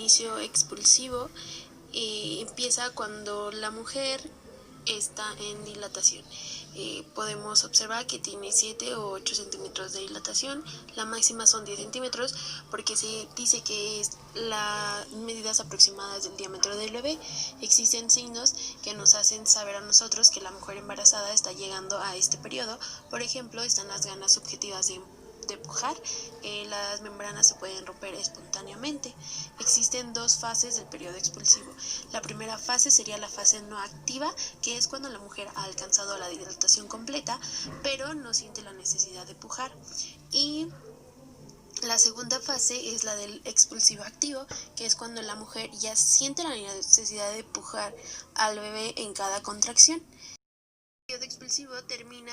inicio expulsivo empieza cuando la mujer está en dilatación. Podemos observar que tiene 7 o 8 centímetros de dilatación, la máxima son 10 centímetros porque se dice que es las medidas aproximadas del diámetro del bebé. Existen signos que nos hacen saber a nosotros que la mujer embarazada está llegando a este periodo. Por ejemplo, están las ganas subjetivas de pujar, las membranas se pueden romper espontáneamente. Existen dos fases del periodo expulsivo. La primera fase sería la fase no activa, que es cuando la mujer ha alcanzado la dilatación completa, pero no siente la necesidad de pujar. Y la segunda fase es la del expulsivo activo, que es cuando la mujer ya siente la necesidad de pujar al bebé en cada contracción. El periodo expulsivo termina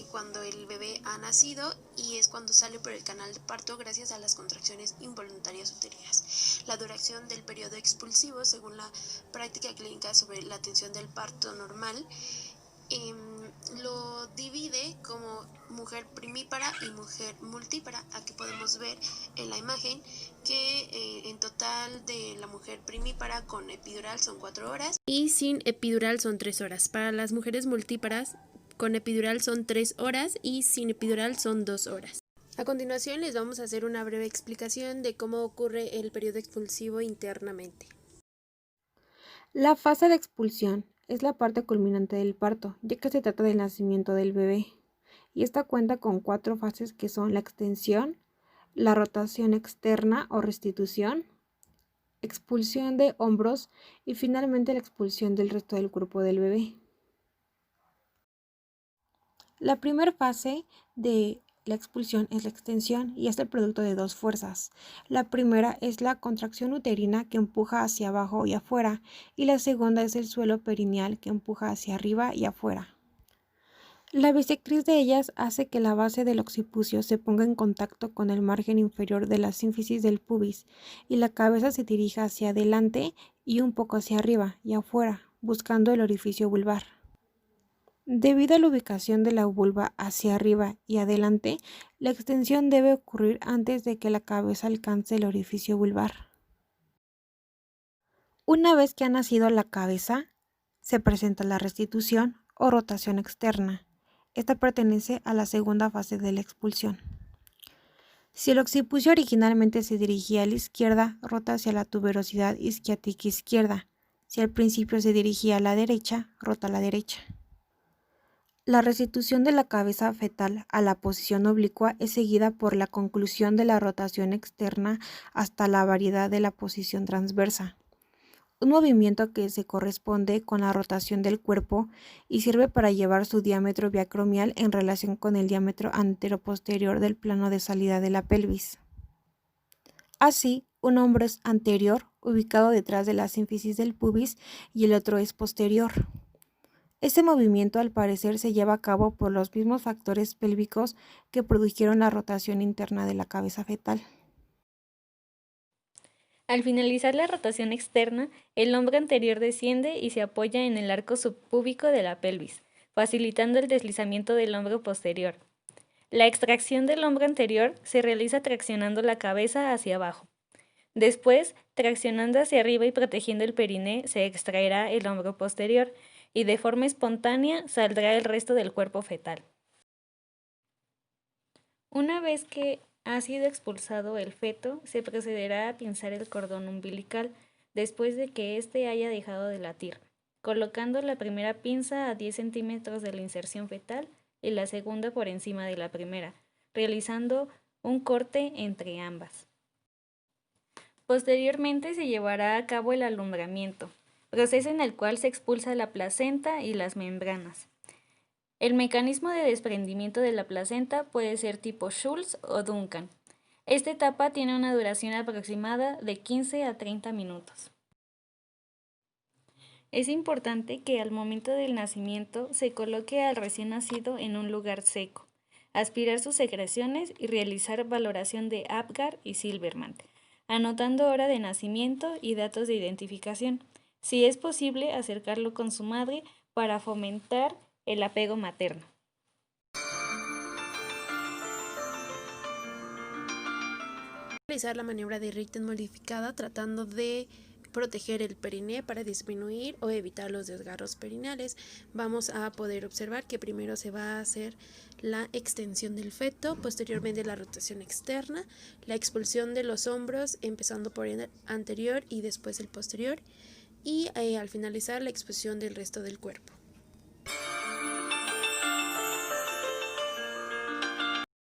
cuando el bebé ha nacido y es cuando sale por el canal de parto gracias a las contracciones involuntarias uterinas. La duración del periodo expulsivo, según la práctica clínica sobre la atención del parto normal, lo divide como mujer primípara y mujer multípara. Aquí podemos ver en la imagen que en total de la mujer primípara con epidural son 4 horas y sin epidural son 3 horas. Para las mujeres multíparas con epidural son 3 horas y sin epidural son 2 horas. A continuación les vamos a hacer una breve explicación de cómo ocurre el periodo expulsivo internamente. La fase de expulsión es la parte culminante del parto, ya que se trata del nacimiento del bebé, y esta cuenta con 4 fases que son la extensión, la rotación externa o restitución, expulsión de hombros y finalmente la expulsión del resto del cuerpo del bebé. La primera fase de la expulsión es la extensión y es el producto de dos fuerzas. La primera es la contracción uterina que empuja hacia abajo y afuera, y la segunda es el suelo perineal que empuja hacia arriba y afuera. La bisectriz de ellas hace que la base del occipucio se ponga en contacto con el margen inferior de la sínfisis del pubis y la cabeza se dirija hacia adelante y un poco hacia arriba y afuera, buscando el orificio vulvar. Debido a la ubicación de la vulva hacia arriba y adelante, la extensión debe ocurrir antes de que la cabeza alcance el orificio vulvar. Una vez que ha nacido la cabeza, se presenta la restitución o rotación externa. Esta pertenece a la segunda fase de la expulsión. Si el occipucio originalmente se dirigía a la izquierda, rota hacia la tuberosidad isquiática izquierda. Si al principio se dirigía a la derecha, rota a la derecha. La restitución de la cabeza fetal a la posición oblicua es seguida por la conclusión de la rotación externa hasta la variedad de la posición transversa, un movimiento que se corresponde con la rotación del cuerpo y sirve para llevar su diámetro biacromial en relación con el diámetro anteroposterior del plano de salida de la pelvis. Así, un hombro es anterior, ubicado detrás de la sínfisis del pubis, y el otro es posterior. Este movimiento al parecer se lleva a cabo por los mismos factores pélvicos que produjeron la rotación interna de la cabeza fetal. Al finalizar la rotación externa, el hombro anterior desciende y se apoya en el arco subpúbico de la pelvis, facilitando el deslizamiento del hombro posterior. La extracción del hombro anterior se realiza traccionando la cabeza hacia abajo. Después, traccionando hacia arriba y protegiendo el periné, se extraerá el hombro posterior y de forma espontánea saldrá el resto del cuerpo fetal. Una vez que ha sido expulsado el feto, se procederá a pinzar el cordón umbilical después de que éste haya dejado de latir, colocando la primera pinza a 10 centímetros de la inserción fetal y la segunda por encima de la primera, realizando un corte entre ambas. Posteriormente se llevará a cabo el alumbramiento, proceso en el cual se expulsa la placenta y las membranas. El mecanismo de desprendimiento de la placenta puede ser tipo Schultz o Duncan. Esta etapa tiene una duración aproximada de 15 a 30 minutos. Es importante que al momento del nacimiento se coloque al recién nacido en un lugar seco, aspirar sus secreciones y realizar valoración de Apgar y Silberman, anotando hora de nacimiento y datos de identificación. Si es posible, acercarlo con su madre para fomentar el apego materno. Realizar la maniobra de Richten modificada tratando de proteger el periné para disminuir o evitar los desgarros perineales. Vamos a poder observar que primero se va a hacer la extensión del feto, posteriormente la rotación externa, la expulsión de los hombros empezando por el anterior y después el posterior y al finalizar la expulsión del resto del cuerpo.